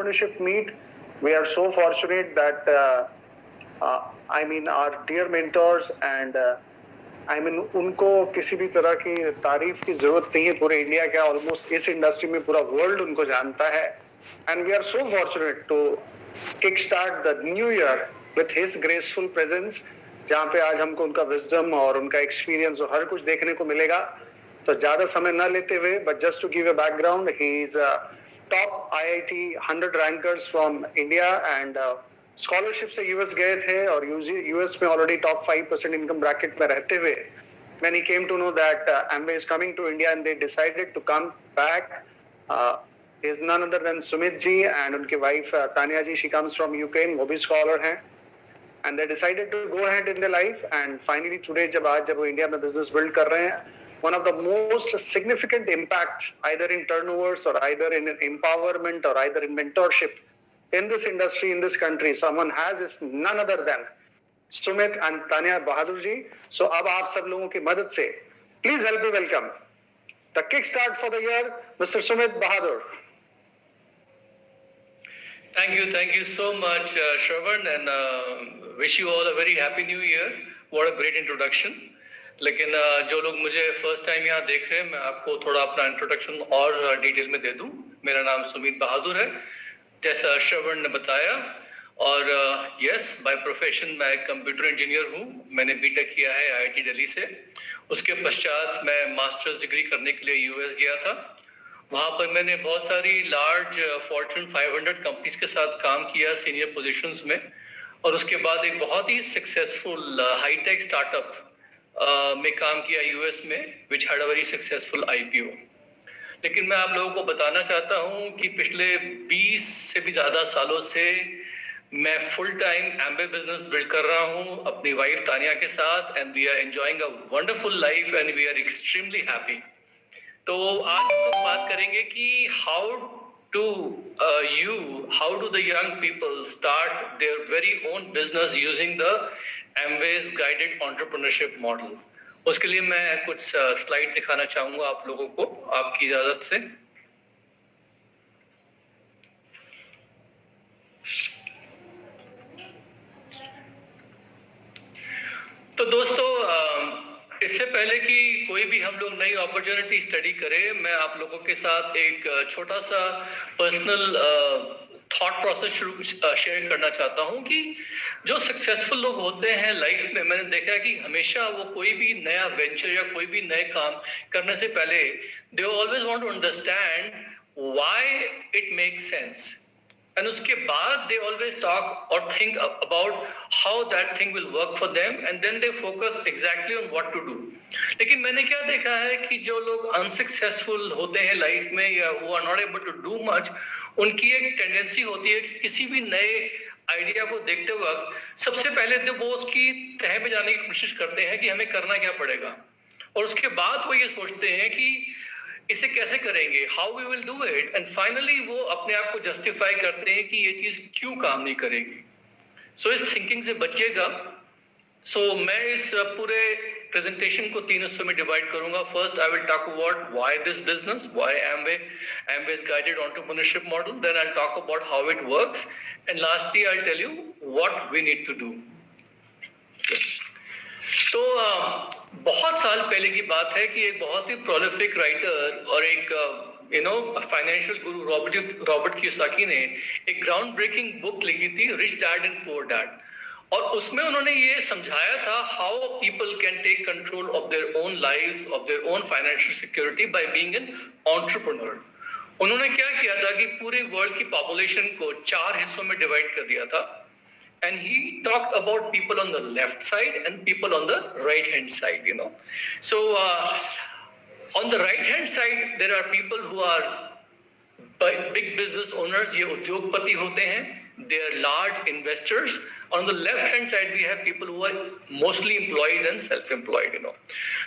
entrepreneurship meet. We are so fortunate that our dear mentors and उनको किसी भी तरह की तारीफ की जरूरत नहीं है. पूरे इंडिया क्या ऑलमोस्ट इस इंडस्ट्री में पूरा वर्ल्ड उनको जानता है. And we are so fortunate to kick start the new year with his graceful presence, जहाँ पे आज हमको उनका विजडम और उनका एक्सपीरियंस और हर कुछ देखने को मिलेगा. तो ज्यादा समय न लेते हुए, but just to give a background, he is top IIT 100 rankers from India and scholarship से यूएस गए थे और यूएस में ऑलरेडी टॉप 5% इनकम ब्रैकेट में रहते हुए when he came to know that Amway is coming to India and they decided to come back, is none other than Sumit ji and उनकी wife Tanya ji. She comes from UK, वो भी scholar हैं, and they decided to go ahead in their life. And finally today जब वो India में business build कर रहे हैं, one of the most significant impact either in turnovers or either in empowerment or either in mentorship in this industry, in this country, someone has is none other than Sumit and Tanya Bahadur ji. So अब आप सब लोगों की मदद से please help me welcome the kickstart for the year, Mr. Sumit Bahadur. Thank you so much, Shravan, and wish you all a very happy new year. What a great introduction. लेकिन जो लोग मुझे फर्स्ट टाइम यहाँ देख रहे हैं, मैं आपको थोड़ा अपना इंट्रोडक्शन और डिटेल में दे दूं. मेरा नाम सुमित बहादुर है, जैसा श्रवण ने बताया. और यस, बाय प्रोफेशन मैं एक कंप्यूटर इंजीनियर हूँ. मैंने बीटेक किया है IIT दिल्ली से. उसके पश्चात मैं मास्टर्स डिग्री करने के लिए यूएस गया था. वहाँ पर मैंने बहुत सारी लार्ज फॉर्च्यून 500 कंपनीज के साथ काम किया सीनियर पोजीशंस में. और उसके बाद एक बहुत ही सक्सेसफुल हाईटेक स्टार्टअप में काम किया यूएस में, which had a very successful IPO. लेकिन मैं आप लोगों को बताना चाहता हूं कि पिछले 20 से भी ज्यादा सालों से मैं full time Amway business build कर रहा हूं अपनी वाइफ तानिया के साथ, and we are enjoying a wonderful life and we are extremely happy. तो आज हम लोग बात करेंगे कि how do the young people start their very own business using the Amway's guided entrepreneurship model. उसके लिए मैं कुछ स्लाइड दिखाना चाहूंगा आप लोगों को, आपकी इजाजत से. तो दोस्तों, इससे पहले कि कोई भी हम लोग नई अपॉर्चुनिटी स्टडी करें, मैं आप लोगों के साथ एक छोटा सा पर्सनल थॉट प्रोसेस शेयर करना चाहता हूं कि जो सक्सेसफुल लोग होते हैं लाइफ में, मैंने देखा है कि हमेशा वो कोई भी नया वेंचर या कोई भी नए काम करने से पहले they always want to understand why it makes sense, and उसके बाद दे ऑलवेज टॉक और think about how that thing will work for them, and then they focus exactly on what to do. लेकिन मैंने क्या देखा है कि जो लोग अनसक्सेसफुल होते हैं लाइफ में या who are not able to do much, उनकी एक टेंडेंसी होती है कि किसी भी नए आइडिया को देखते वक्त सबसे पहले तो वो उसकी तह पे जाने की कोशिश करते हैं कि हमें करना क्या पड़ेगा, और उसके बाद वो ये सोचते हैं कि इसे कैसे करेंगे, how we will do it, and finally वो अपने आप को जस्टिफाई करते हैं कि ये चीज क्यों काम नहीं करेगी. सो इस थिंकिंग से बचिएगा. सो मैं इस पूरे प्रेजेंटेशन को 3 हिस्सों में डिवाइड करूंगा. First I will talk about why this business, why Amway's guided entrepreneurship model. Then I'll talk about how it works, and lastly I'll tell you what we need to do. तो बहुत साल पहले की बात है कि एक बहुत ही प्रोलिफिक राइटर और एक फाइनेंशियल गुरु रॉबर्ट कियोसाकी ने एक ग्राउंड ब्रेकिंग बुक लिखी थी, rich dad and poor dad. और उसमें उन्होंने ये समझाया था how people can take control of their own lives, of their own financial security by being an entrepreneur. उन्होंने क्या किया था कि पूरे वर्ल्ड की पॉपुलेशन को 4 हिस्सों में डिवाइड कर दिया था, and he talked about people on the left side and people on the right hand side, So on the right hand side there are people who are big business owners, ये उद्योगपति होते हैं, they are large investors. On the left hand side we have people who are mostly employees and self employed,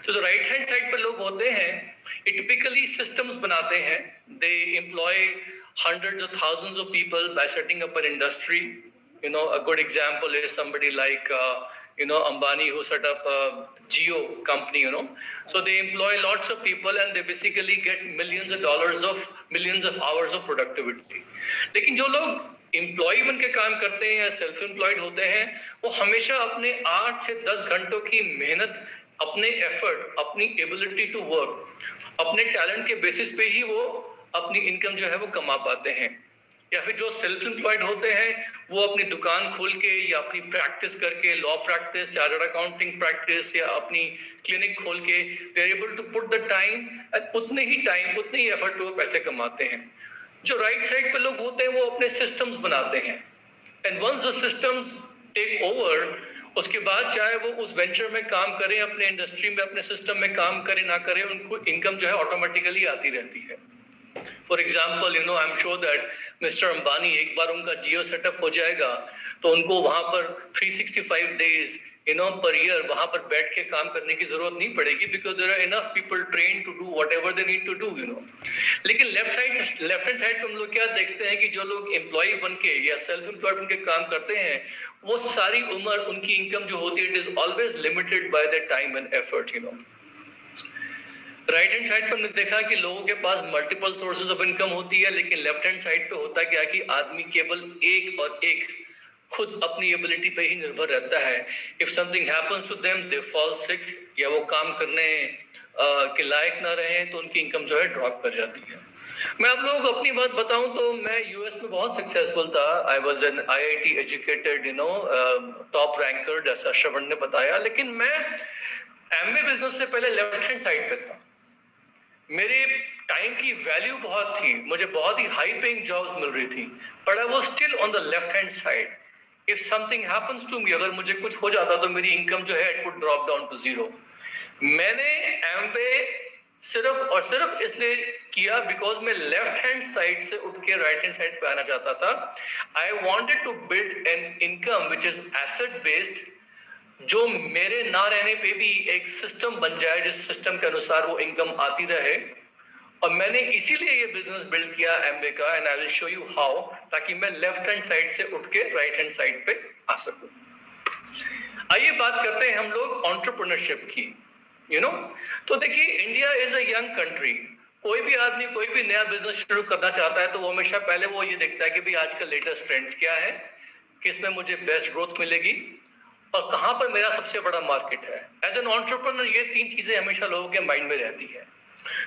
So the right hand side पे लोग होते हैं, ये typically systems बनाते हैं, they employ hundreds of thousands of people by setting up an industry. A good example is somebody like Ambani, who set up a Jio company, So they employ lots of people and they basically get millions of hours of productivity. लेकिन जो लोग employ बन के काम करते हैं या self employed होते हैं, वो हमेशा अपने 8 से 10 घंटों की मेहनत, अपने एफर्ट, अपनी एबिलिटी टू वर्क, अपने टैलेंट के बेसिस पे ही वो अपनी इनकम जो है वो कमा पाते हैं। या फिर जो सेल्फ एम्प्लॉयड होते हैं वो अपनी दुकान खोल के या अपनी प्रैक्टिस करके, law practice, chartered accounting practice या अपनी क्लिनिक खोल के they are able to put the time, उतने ही एफर्ट पे वो पैसे कमाते हैं। जो राइट साइड पे लोग होते हैं वो अपने सिस्टम्स बनाते हैं, and once the systems take over, उसके बाद चाहे वो उस वेंचर में काम करें, अपने इंडस्ट्री में, अपने सिस्टम में काम करें ना करें, उनको इनकम जो है ऑटोमेटिकली आती रहती है। For example, I am sure that mister Ambani, एक बार उनका जियो सेटअप हो जाएगा तो उनको वहां पर 365 डेज पर ईयर वहां पर बैठ के काम करने की जरूरत नहीं पड़ेगी, because there are enough people train to do whatever they need to do, लेकिन लेफ्ट हैंड साइड पे हम लोग क्या देखते हैं कि जो लोग एम्प्लॉय बन के या सेल्फ एम्प्लॉयड बन के काम करते हैं, वो सारी उम्र उनकी इनकम जो होती है, it is always limited by the time and effort, right hand side पर हमने देखा कि लोगों के पास मल्टीपल सोर्सेज ऑफ इनकम होती है, लेकिन लेफ्ट हैंड साइड पे होता क्या कि आदमी केवल एक और एक खुद अपनी एबिलिटी पे ही निर्भर रहता है। If something happens to them, they fall sick, या वो काम करने के लायक ना रहे तो उनकी इनकम जो है ड्रॉप कर जाती है। मैं आप लोगों को अपनी बात बताऊं तो मैं यूएस में बहुत सक्सेसफुल था। I was an IIT educated, top ranker, जैसा श्रवण ने बताया, लेकिन मैं एमबीए बिजनेस से पहले लेफ्ट हैंड साइड पे था। मेरे टाइम की वैल्यू बहुत थी, मुझे बहुत ही हाई पेइंग जॉब्स मिल रही थी, but I was still on the left hand side. If something happens to me, अगर मुझे कुछ हो जाता तो मेरी इनकम जो है it would drop down to zero. मैंने एमबीए सिर्फ और सिर्फ इसलिए किया बिकॉज मैं लेफ्ट हैंड साइड से उठ के राइट हैंड साइड पे आना चाहता था। I wanted to build an income which is asset based, जो मेरे ना रहने पे भी एक सिस्टम बन जाए, जिस सिस्टम के अनुसार वो इनकम आती रहे। और मैंने इसीलिए ये बिजनेस बिल्ड किया एमबीए का, and I will show you how, ताकि मैं लेफ्ट हैंड साइड से उठ के राइट हैंड साइड पे आ सकूं। आइए बात करते हैं हम लोग एंटरप्रेन्योरशिप की, तो देखिए, India is a young country. कोई भी आदमी कोई भी नया बिजनेस शुरू करना चाहता है तो वो हमेशा पहले वो ये देखता है कि भाई आज का लेटेस्ट ट्रेंड्स क्या है, किस में मुझे बेस्ट ग्रोथ मिलेगी और कहां पर मेरा सबसे बड़ा मार्केट है। एज एन एंटरप्रेन्योर ये तीन चीजें हमेशा लोगों के माइंड में रहती है।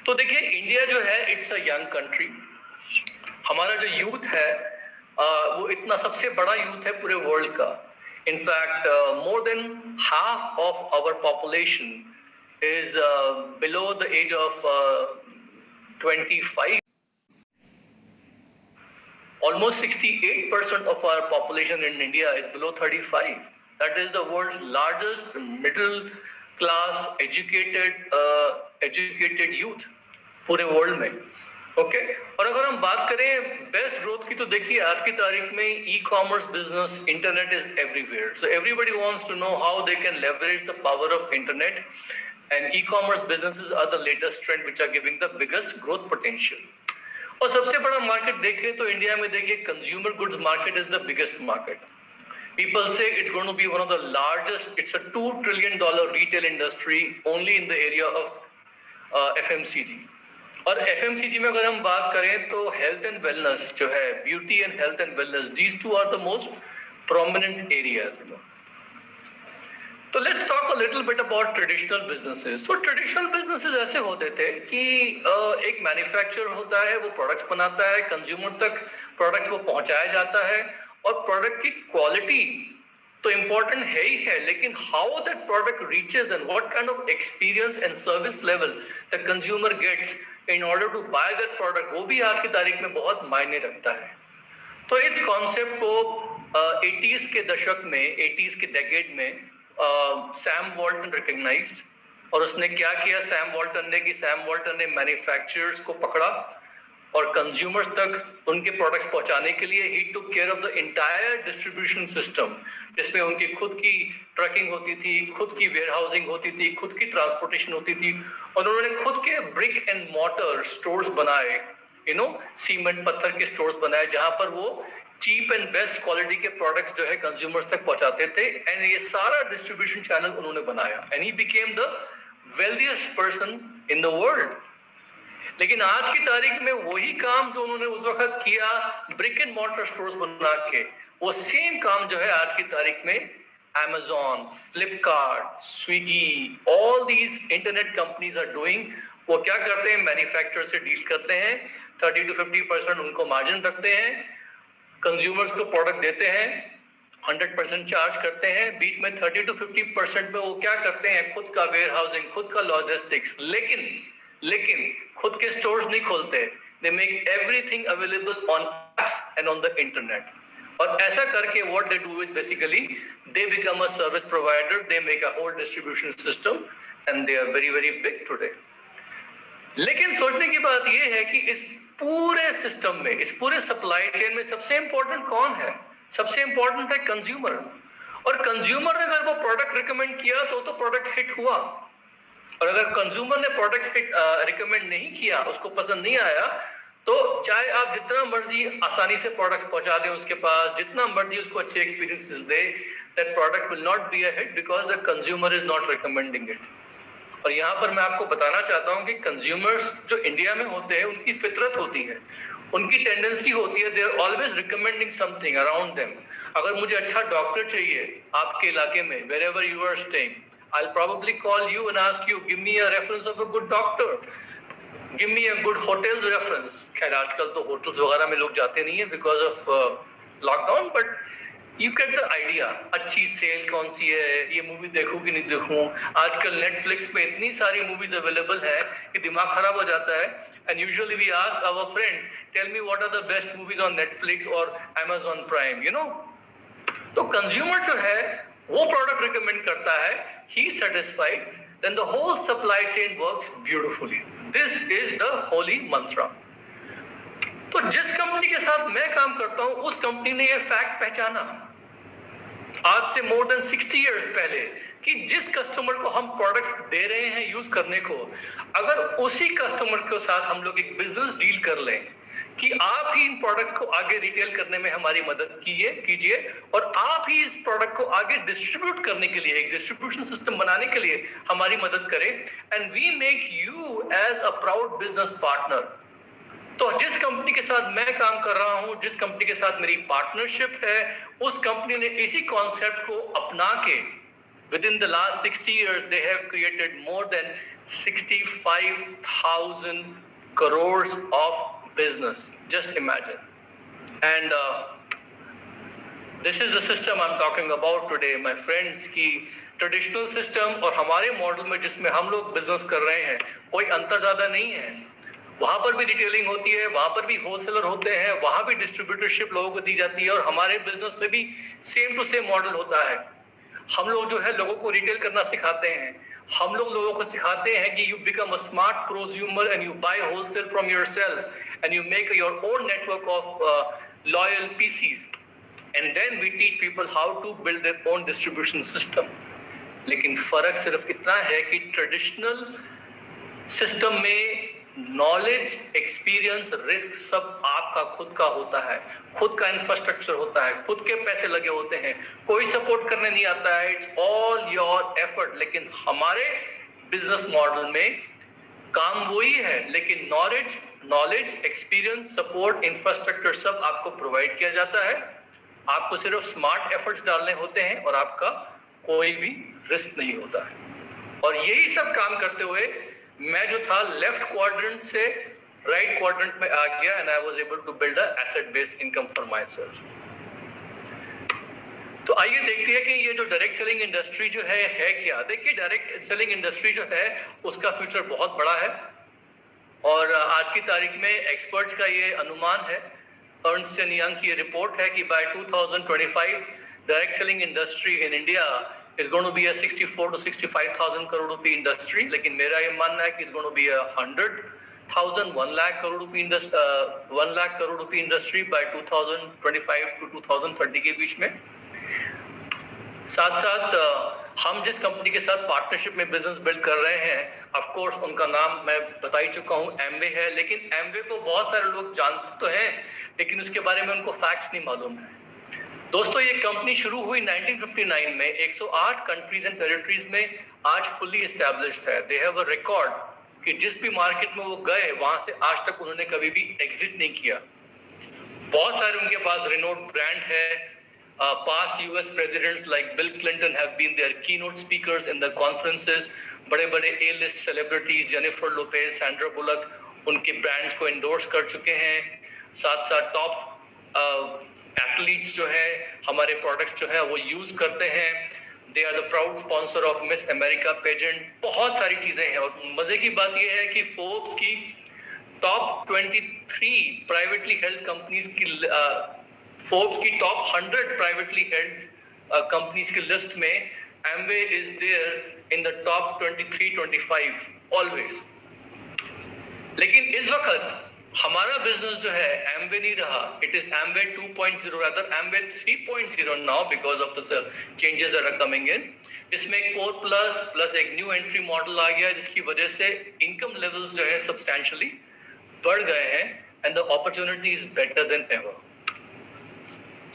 तो देखिए, इंडिया जो है इट्स अ यंग कंट्री। हमारा जो यूथ है वो इतना सबसे बड़ा यूथ है पूरे वर्ल्ड का। In fact more than half of our population is below the age of 25. Almost 68% of our population in India is below 35. That is the world's largest middle class educated youth पूरे world में। Okay, और अगर हम बात करें best growth की, तो देखिए आज की तारीख में e-commerce business, internet is everywhere. So everybody wants to know how they can leverage the power of internet, and e-commerce businesses are the latest trend which are giving the biggest growth potential. और सबसे बड़ा market देखें तो India में देखिए consumer goods market is the biggest market. People say it's going to be one of the largest. It's a $2 trillion retail industry only in the area of FMCG. और FMCG में अगर हम बात करें तो हेल्थ एंड वेलनेस जो है, beauty and health and wellness, these two are the most prominent areas. तो let's talk a little bit about traditional businesses. तो ट्रेडिशनल बिजनेसेस ऐसे होते थे कि एक मैन्युफैक्चरर होता है, वो प्रोडक्ट्स बनाता है, कंज्यूमर तक प्रोडक्ट्स वो पहुंचाया जाता है, और प्रोडक्ट की क्वालिटी तो इम्पोर्टेंट है ही है, लेकिन how that product reaches and what kind of experience and service level the consumer gets in order to buy that product, वो भी आज की तारीख में बहुत मायने रखता है। तो इस कॉन्सेप्ट को 80s के दशक में, 80s के डेकेड में सैम वॉल्टन रिकॉग्नाइज्ड, और उसने क्या किया सैम वॉल्टन ने मैन्युफैक्चरर्स को पकड़ा और कंज्यूमर्स तक उनके प्रोडक्ट्स पहुंचाने के लिए he took care of the entire distribution system, जिसमें उनकी खुद की ट्रकिंग होती थी, खुद की वेयरहाउसिंग होती थी, खुद की ट्रांसपोर्टेशन होती थी, और उन्होंने खुद के ब्रिक एंड मॉर्टर स्टोर्स बनाए, सीमेंट पत्थर के स्टोर्स बनाए, जहां पर वो चीप एंड बेस्ट क्वालिटी के प्रोडक्ट्स जो है कंज्यूमर्स तक पहुंचाते थे, एंड ये सारा डिस्ट्रीब्यूशन चैनल उन्होंने बनाया, and he became the wealthiest person in the world. लेकिन आज की तारीख में वही काम जो उन्होंने उस वक्त किया ब्रिक एंड मॉर्टर स्टोर्स बना के, वो सेम काम जो है आज की तारीख में Amazon, Flipkart, Swiggy, all these internet companies are doing। वो क्या करते हैं, मैन्युफैक्चरर से डील करते हैं, 30 to 50% उनको मार्जिन रखते हैं, कंज्यूमर्स को प्रोडक्ट देते हैं, 100% चार्ज करते हैं, बीच में 30 to 50% में वो क्या करते हैं, खुद का वेयर हाउसिंग, खुद का लॉजिस्टिक्स, लेकिन खुद के स्टोर्स नहीं खोलते। They make everything available on apps and on the internet. और ऐसा करके what they do is basically they become a service provider, they make a whole distribution system and they are very very big today. लेकिन सोचने की बात यह है कि इस पूरे सिस्टम में, इस पूरे सप्लाई चेन में सबसे इंपॉर्टेंट कौन है? सबसे इंपॉर्टेंट है कंज्यूमर। और कंज्यूमर ने अगर वो प्रोडक्ट रिकमेंड किया तो प्रोडक्ट हिट हुआ, और अगर कंज्यूमर ने प्रोडक्ट रिकमेंड नहीं किया, उसको पसंद नहीं आया, तो चाहे आप जितना मर्जी आसानी से प्रोडक्ट्स पहुंचा दें उसके पास, जितना मर्जी उसको अच्छे experiences they, that product will not be a hit because the consumer is not recommending it. और यहाँ पर मैं आपको बताना चाहता हूँ कि कंज्यूमर्स जो इंडिया में होते हैं उनकी फितरत होती है, उनकी टेंडेंसी होती है, they are always recommending something around them. अगर मुझे अच्छा डॉक्टर चाहिए आपके इलाके में, wherever you are staying, I'll probably call you and ask you, give me a reference of a good doctor, give me a good hotels reference। खैर आजकल तो होटल्स वगैरह में लोग जाते नहीं है because of lockdown, but you get the idea. अच्छी सेल कौन सी है, ये मूवी देखूं कि नहीं देखूं। आजकल नेटफ्लिक्स पे इतनी सारी मूवीज अवेलेबल है कि दिमाग खराब हो जाता है। And usually we ask our friends, tell me what are the best movies on Netflix और Amazon प्राइम, यू नो। तो कंज्यूमर जो है वो प्रोडक्ट रिकमेंड करता है, he is satisfied, then the whole supply chain works beautifully। This is the holy mantra। तो जिस company के साथ मैं काम करता हूं उस कंपनी ने ये फैक्ट पहचाना आज से मोर देन 60 इयर्स पहले कि जिस कस्टमर को हम प्रोडक्ट्स दे रहे हैं यूज करने को, अगर उसी कस्टमर के साथ हम लोग एक बिजनेस डील कर लें कि आप ही इन प्रोडक्ट्स को आगे रिटेल करने में हमारी मदद कीजिए और आप ही इस प्रोडक्ट को आगे डिस्ट्रीब्यूट करने के लिए एक डिस्ट्रीब्यूशन सिस्टम बनाने के लिए हमारी मदद करें, and we make you as a proud business partner. तो जिस कंपनी के साथ मैं काम कर रहा हूं, जिस कंपनी के साथ मेरी पार्टनरशिप है, उस कंपनी ने इसी कॉन्सेप्ट को अपना के with in the last 60 years they have created more than 65,000 crores of business। Just imagine। And this is the system I'm talking about today, my friends। की ट्रेडिशनल सिस्टम और हमारे मॉडल में जिसमें हम लोग बिजनेस कर रहे हैं कोई अंतर ज्यादा नहीं है। वहां पर भी रिटेलिंग होती है, वहां पर भी होलसेलर होते हैं, वहां भी डिस्ट्रीब्यूटरशिप लोगों को दी जाती है, और हमारे बिजनेस में भी सेम टू सेम मॉडल होता है। हम लोग जो है लोगों को रिटेल करना सिखाते हैं, हम लोग लोगों को सिखाते हैं कि you become a smart prosumer and you buy wholesale from yourself and you make your own network of loyal PCs, and then we teach people how to build their own distribution system. लेकिन फर्क सिर्फ इतना है कि traditional system में knowledge, experience, risk सब आपका खुद का होता है, खुद का इंफ्रास्ट्रक्चर होता है, खुद के पैसे लगे होते हैं, कोई सपोर्ट करने नहीं आता है, इट्स ऑल योर एफर्ट। लेकिन हमारे बिजनेस मॉडल में काम वही है, लेकिन नॉलेज, एक्सपीरियंस, सपोर्ट, इंफ्रास्ट्रक्चर सब आपको प्रोवाइड किया जाता है। आपको सिर्फ स्मार्ट एफर्ट्स डालने होते हैं और आपका कोई भी रिस्क नहीं होता है। और यही सब काम करते हुए मैं जो था लेफ्ट क्वाड्रेंट से राइट क्वाड्रेंट में आ गया, and I was able to build a asset based income for myself. तो आइए देखते हैं कि ये जो डायरेक्ट सेलिंग इंडस्ट्री जो है क्या। देखिए, डायरेक्ट सेलिंग इंडस्ट्री जो है उसका फ्यूचर बहुत बड़ा है, और आज की तारीख में एक्सपर्ट्स का ये अनुमान है, अर्नस्ट एंड यंग की ये रिपोर्ट है कि by 2025 direct selling industry in India is going to be a 64 to 65,000 crore rupee industry। लेकिन मेरा ये मानना है कि it's going to be a 100,000 1 lakh crore rupee industry by 2025 to 2030 के बीच में। साथ साथ हम जिस कंपनी के साथ पार्टनरशिप में बिजनेस बिल्ड कर रहे हैं, ऑफ कोर्स उनका नाम मैं बता ही चुका हूं, एमवे है। लेकिन एमवे को बहुत सारे लोग जानते तो हैं, लेकिन उसके बारे में उनको फैक्ट्स नहीं मालूम है। दोस्तों, ये कंपनी शुरू हुई 1959 में, 108 कंट्रीज एंड टेरिटरीज में आज फुल्ली एस्टैब्लिश्ड है। दे हैव अ रिकॉर्ड कि जिस भी मार्केट में वो गए वहां से आज तक उन्होंने कभी भी एग्जिट नहीं किया। बहुत सारे उनके पास रिनोड ब्रांड है। Past US presidents like Bill Clinton have been their keynote speakers in the conferences. बड़े बड़े A-list celebrities, Jennifer Lopez, Sandra bullock, उनके ब्रांड्स को एंडोर्स कर चुके हैं। साथ साथ टॉप एथलीट्स जो है हमारे प्रोडक्ट्स जो है वो यूज करते हैं। They are the proud sponsor of Miss America pageant. बहुत सारी चीजें हैं और मजे की बात यह है कि फोर्ब्स की टॉप 23 प्राइवेटली हेल्ड कंपनीज की फोर्ब्स की टॉप 100 प्राइवेटली हेल्ड कंपनीज की लिस्ट में Amway is there in the top 23-25 always. लेकिन इस वक्त हमारा बिजनेस जो है एमवे नहीं रहा, it is Amway 2.0, rather Amway 3.0 now because of the changes that are coming in. इसमें कोर प्लस प्लस एक न्यू एंट्री मॉडल आ गया, जिसकी वजह से इनकम लेवल्स जो है सब्सटैंशियली बढ़ गए हैं and the opportunity is better than ever.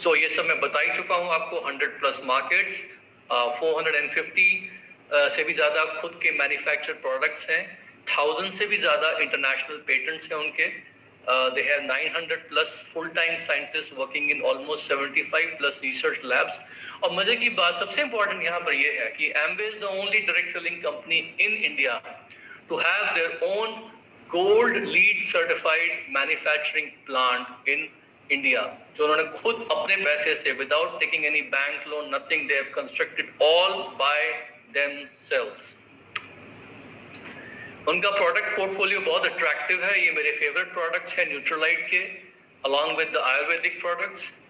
So ये सब मैं बता ही चुका हूं आपको। 100+ मार्केट्स, 450 से भी ज्यादा खुद के मैन्युफैक्चर्ड प्रोडक्ट्स हैं, 1000 से भी ज्यादा इंटरनेशनल पेटेंट्स हैं उनके। They have 900+ full time scientist working in almost 75+ research labs. और मजे की बात सबसे इंपॉर्टेंट यहाँ पर ये है कि Amway is the only direct selling company in India to have their own gold LEED certified manufacturing plant in India, जो उन्होंने खुद अपने पैसे से without taking any bank loan nothing, they have constructed all by themselves. उनका product portfolio बहुत attractive है। ये मेरे फेवरेट प्रोडक्ट्स हैं न्यूट्रलाइट के, along with the Ayurvedic products.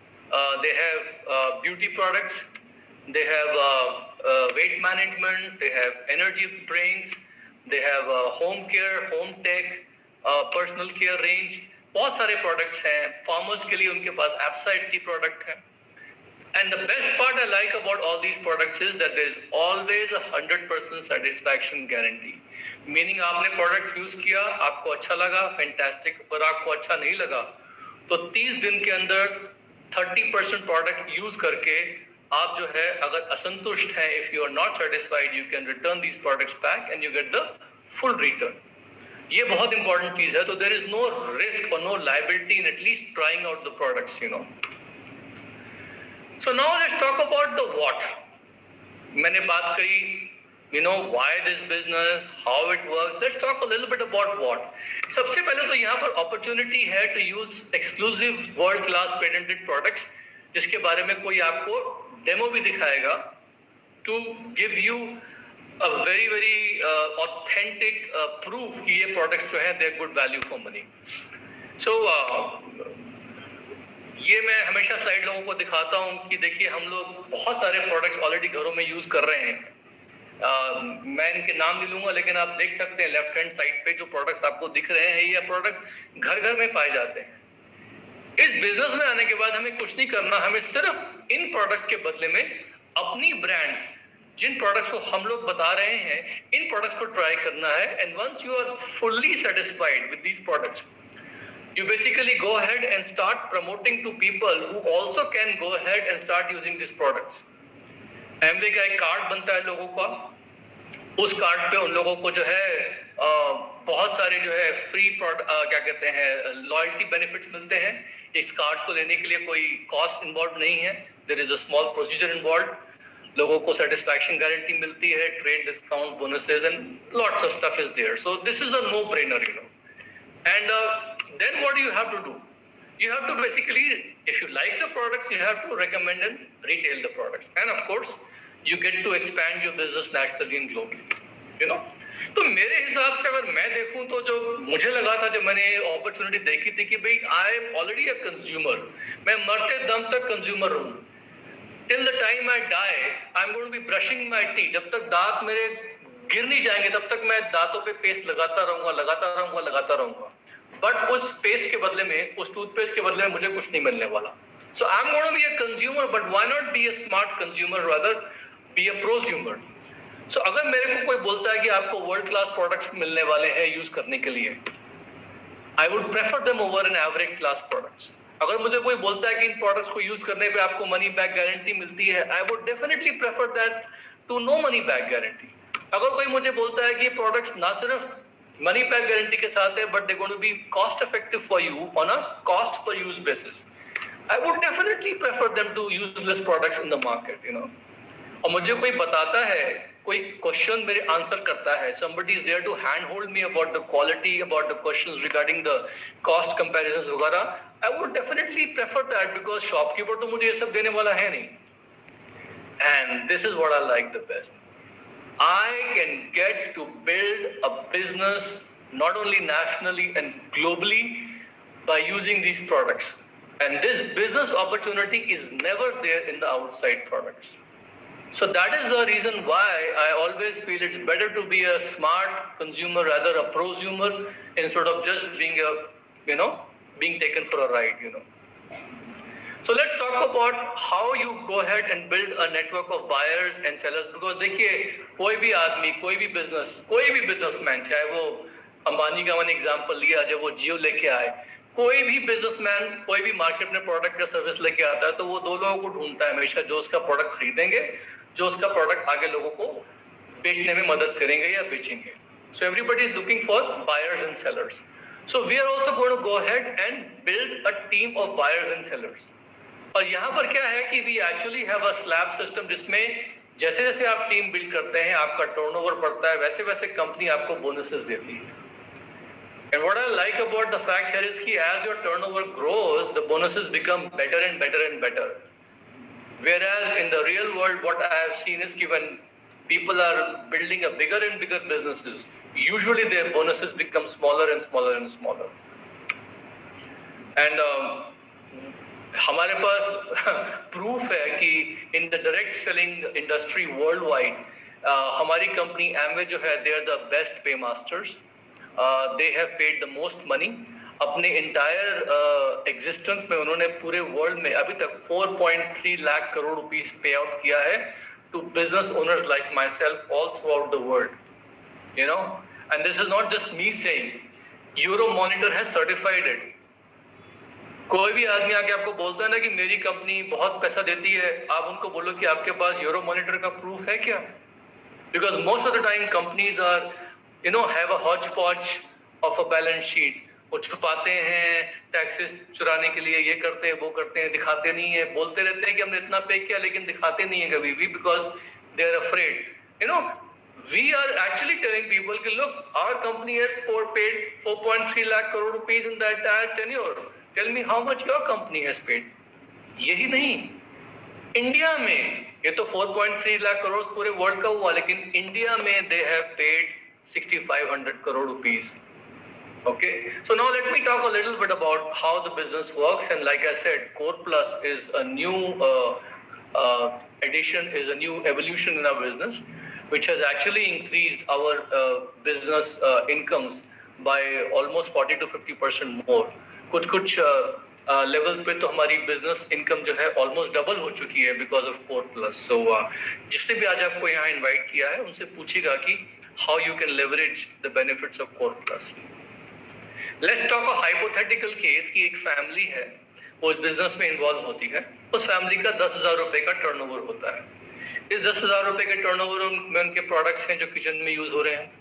They have beauty products, they have weight management, they have energy drinks, they have home care, home tech, personal care range. बहुत सारे products हैं। Farmers के लिए उनके पास एप्साइड की product है। And the best part I like about all these products is that there is always a 100% satisfaction guarantee. Meaning आपने product use किया, आपको अच्छा लगा, फैंटास्टिक, पर आपको अच्छा नहीं लगा तो 30 दिन के अंदर 30% प्रोडक्ट यूज करके आप जो है अगर असंतुष्ट हैं, if you are not satisfied, you can return these products back and you get the full return. ये बहुत इंपॉर्टेंट चीज है। तो देयर इज नो रिस्क और no liability in at least trying out the products, you know. So now let's talk about the what. मैंने बात करी, you know, why this business, how it works. Let's talk a little bit about what. सबसे पहले तो यहाँ पर opportunity है to use exclusive world class patented products, जिसके बारे में कोई आपको डेमो भी दिखाएगा, to give you a very authentic proof कि ये products जो हैं they are good value for money. So ये मैं हमेशा स्लाइड लोगों को दिखाता हूँ कि देखिए हम लोग बहुत सारे प्रोडक्ट्स ऑलरेडी घरों में यूज कर रहे हैं। मैं इनके नाम नहीं लूंगा, लेकिन आप देख सकते हैं लेफ्ट हैंड साइड पे जो प्रोडक्ट्स आपको दिख रहे हैं, ये प्रोडक्ट्स घर घर में पाए जाते हैं। इस बिजनेस में आने के बाद हमें कुछ नहीं करना, हमें सिर्फ इन प्रोडक्ट्स के बदले में अपनी ब्रांड, जिन प्रोडक्ट्स को हम लोग बता रहे हैं, इन प्रोडक्ट्स को ट्राई करना है। And once you are fully satisfied with these products, you basically go ahead and start promoting to people who also can go ahead and start using these products. Amway का एक card बनता है लोगों का, उस card पे उन लोगों को जो है बहुत सारे जो है फ्री क्या कहते हैं लॉयल्टी बेनिफिट्स मिलते हैं। इस कार्ड को लेने के लिए कोई कॉस्ट इन्वॉल्व नहीं है, there is a small procedure involve. लोगों को सेटिस्फैक्शन गारंटी मिलती है, trade discount, bonuses and lots of stuff is there. So this is a no brainer, you know. And then what do you have to do? You have to basically, if you like the products, you have to recommend and retail the products. And of course, you get to expand your business nationally and globally. You know? तो मेरे हिसाब से अगर मैं देखूं तो जो मुझे लगा था, जब मैंने अपॉर्चुनिटी देखी थी कि भाई I am already a consumer, मैं मरते दम तक कंज्यूमर हूँ। Till the time I die, I'm going to be brushing my teeth. जब तक दांत मेरे गिर नहीं जाएंगे तब तक मैं दांतों पे पेस्ट लगाता रहूंगा। बट उस पेस्ट के बदले में, उस टूथपेस्ट के बदले में मुझे कुछ नहीं मिलने वाला। So I'm going to be a consumer, but why not be a smart consumer, rather be a prosumer? So अगर मेरे को कोई बोलता है कि आपको वर्ल्ड क्लास प्रोडक्ट्स मिलने वाले हैं यूज करने के लिए, I would prefer them over an average class products. अगर मुझे कोई बोलता है कि इन प्रोडक्ट्स को यूज करने पे आपको मनी बैक गारंटी मिलती है, I would definitely prefer that to no money back guarantee. अगर कोई मुझे बोलता है कि ये प्रोडक्ट्स ना सिर्फ मनी बैक गारंटी के साथ है, but they're going to be cost effective for you on a cost per use basis, I would definitely prefer them to useless products in the market, you know. और मुझे कोई बताता है, कोई question मेरे आंसर करता है, somebody is there to handhold me about the quality, about the questions regarding the cost comparisons वगैरह, I would definitely prefer that because shopkeeper तो मुझे ये सब देने वाला है नहीं. And this is what I like the best. I can get to build a business not only nationally and globally by using these products. And this business opportunity is never there in the outside products. So that is the reason why I always feel it's better to be a smart consumer rather a prosumer instead of just being a, you know, being taken for a ride, you know. So let's talk about how you go ahead and build a network of buyers and sellers, because देखिए कोई भी आदमी, कोई भी businessman, चाहे वो अंबानी का मैंने एग्जांपल लिया जब वो जियो लेके आए, कोई भी बिजनेसमैन कोई भी मार्केट में प्रोडक्ट या सर्विस लेके आता है तो वो दो लोगों को ढूंढता है हमेशा, जो उसका प्रोडक्ट खरीदेंगे, जो उसका प्रोडक्ट आगे लोगों को बेचने में मदद करेंगे या बेचेंगे. So everybody is looking for buyers and sellers. So we are also going to go ahead and build a team of buyers and sellers. और यहाँ पर क्या है कि we actually have a slab system जिसमें जैसे जैसे आप टीम बिल्ड करते हैं, आपका टर्नओवर बढ़ता है, वैसे वैसे कंपनी आपको बोनसेस देती है. And what I like about the fact here is कि as your turnover grows, the bonuses become better and better and better. Whereas in the real world, what I have seen is कि when people are building a bigger and bigger businesses, usually their bonuses become smaller and smaller and smaller. And हमारे पास proof है कि in the direct selling industry world wide हमारी company Amway जो है, they are the best pay masters. They have paid the most money. अपने entire existence में उन्होंने पूरे वर्ल्ड में अभी तक 4.3 lakh crore rupees pay out किया है to business owners like myself all throughout the world, you know. And this is not just me saying, Euromonitor has certified it. कोई भी आदमी आके आपको बोलता है ना कि मेरी कंपनी बहुत पैसा देती है, आप उनको बोलो कि आपके पास यूरो मॉनिटर का प्रूफ है क्या? Because most of the time companies are, you know, have a hotch potch of a balance sheet. वो छुपाते हैं, टैक्सेस चुराने के लिए ये करते हैं, वो करते हैं, दिखाते नहीं है. बोलते रहते हैं कि हमने इतना पे किया, लेकिन दिखाते नहीं है कभी भी, because they are afraid. You know, we are actually telling people कि look, our company has paid 4.3 lakh crore rupees in the entire tenure. Tell me how much your company has paid. यही नहीं, India में ये तो 4.3 लाख करोड़ पूरे world का हुआ, लेकिन इंडिया में they have paid 6,500 crore rupees. Okay, so now let me talk a little bit about how the business works. And like I said, Core Plus is a new addition, is a new evolution in our business, which has actually increased our business incomes by almost 40 to 50% more. कुछ levels पे तो हमारी business income जो है almost double हो चुकी है because of core plus. सो जिसने भी आज आपको यहाँ इनवाइट किया है उनसे पूछेगा कि how you can leverage the benefits of core plus. Let's talk a hypothetical case कि एक फैमिली है, वो बिजनेस में इन्वॉल्व होती है. उस फैमिली का 10,000 रुपए का टर्नओवर होता है. इस 10,000 रुपए के टर्नओवर में उनके प्रोडक्ट्स हैं जो किचन में यूज हो रहे हैं.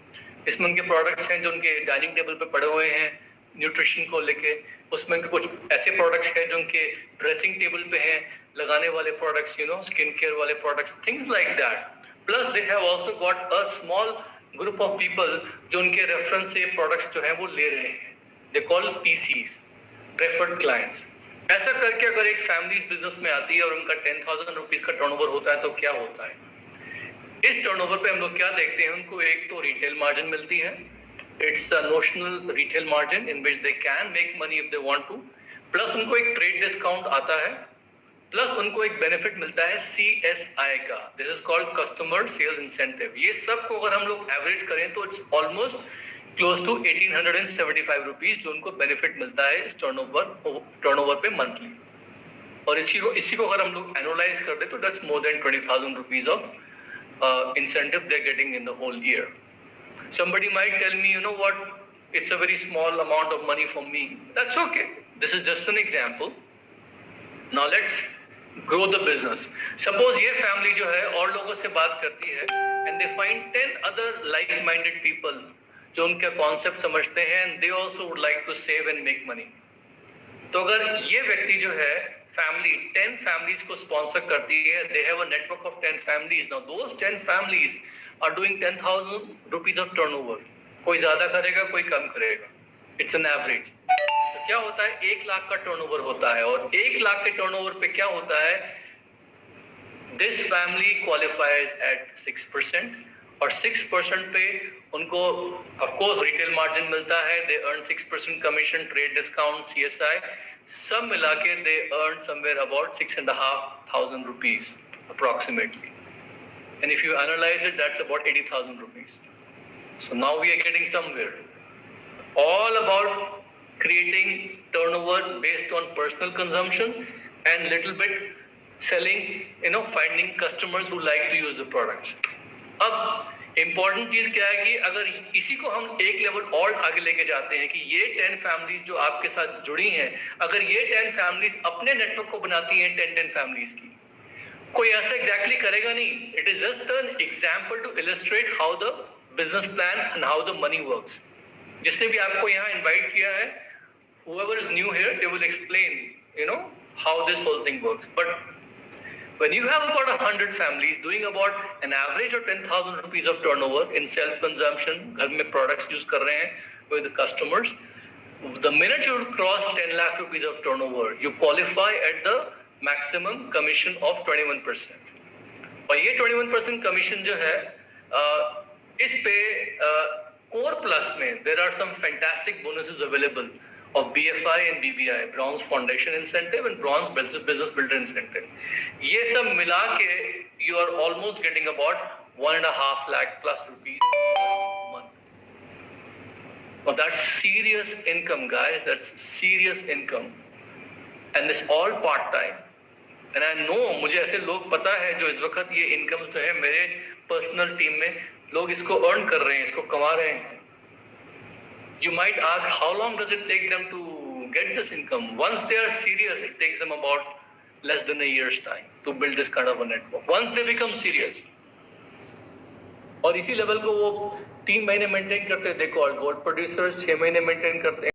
इसमें उनके प्रोडक्ट्स हैं जो उनके डाइनिंग टेबल पे पड़े हुए हैं न्यूट्रिशन को लेके. उसमें कुछ ऐसे प्रोडक्ट्स हैं जो उनके ड्रेसिंग टेबल पे हैं, लगाने वाले products, you know, skin care वाले products, things like that. Plus they have also got a small group of people जो उनके रेफरेंस से प्रोडक्ट्स जो हैं वो ले रहे हैं. They call PCs, preferred clients. ऐसा करके अगर एक फैमिली इस बिजनेस में आती है और उनका 10,000 रुपीज का टर्नओवर होता है तो क्या होता है? इस टर्नओवर पे हम लोग क्या देखते हैं, उनको एक तो रिटेल मार्जिन मिलती है. It's a notional retail margin in which they can make money if they want to. Plus उनको एक trade discount आता है. Plus उनको एक benefit मिलता है CSI का. This is called Customer Sales Incentive. ये सब को अगर हम लोग average करें तो it's almost close to 1,875 rupees जो उनको benefit मिलता है इस turnover पे monthly. और इसी को अगर हम लोग एनालाइज कर दे तो that's more than 20,000 rupees of incentive they're getting in the whole year. Somebody might tell me, you know what, it's a very small amount of money for me. That's okay. This is just an example. Now let's grow the business. Suppose ये family जो है और लोगों से बात करती है and they find 10 other like-minded people जो उनका concept समझते हैं and they also would like to save and make money. तो अगर ये व्यक्ति जो है family 10 families को sponsor करती है, they have a network of 10 families. Now those 10 families are doing 10,000 rupees of turnover. कोई ज्यादा करेगा, कोई कम करेगा. It's an average. तो क्या होता है, 1 लाख का टर्नओवर होता है और 1 लाख के टर्नओवर पे क्या होता है, this family qualifies at 6% और 6% पे उनको of course retail margin मिलता है, they earn 6% commission, trade discount, CSI, सब मिला के they earn somewhere about 6,500 rupees approximately. And if you analyze it, that's about 80,000 rupees. So now we are getting somewhere. All about creating turnover based on personal consumption and little bit selling, finding customers who like to use the products. अब important चीज क्या है कि अगर इसी को हम एक लेवल और आगे लेके जाते हैं कि ये 10 फैमिलीज जो आपके साथ जुड़ी हैं, अगर ये 10 फैमिलीज अपने नेटवर्क को बनाती हैं 10 फैमिलीज की, कोई ऐसा एग्जैक्टली करेगा नहीं. It is just an example to illustrate how the business plan and how the money works. जिसने भी आपको यहाँ इनवाइट किया है, whoever is new here, they will explain, how this whole thing works. But when you have about 100 families doing about an average of 10,000 rupees of turnover in self-consumption, घर में products use कर रहे हैं with the customers, the minute you cross 10 lakh rupees of turnover, you qualify at the maximum commission of 21%. और ये 21% commission जो है, इस पे core plus में there are some fantastic bonuses available of BFI and BBI, Bronze Foundation Incentive and Bronze Business Builder Incentive. ये सब मिला के you are almost getting about 1.5 lakh plus rupees a month. Now that's serious income, guys. That's serious income, and it's all part time. And I know, मुझे ऐसे लोग पता है जो इस वक्त ये इनकम जो है मेरे पर्सनल टीम में लोग इसको अर्न कर रहे हैं, इसको कमा रहे हैं. You might ask, how long does it take them to get this income? Once they are serious, it takes them about less than a year's time to build this kind of a network. Once they become serious. और इसी level को वो 3 महीने maintain करते हैं. देखो, और gold producers 6 महीने मेंटेन करते हैं.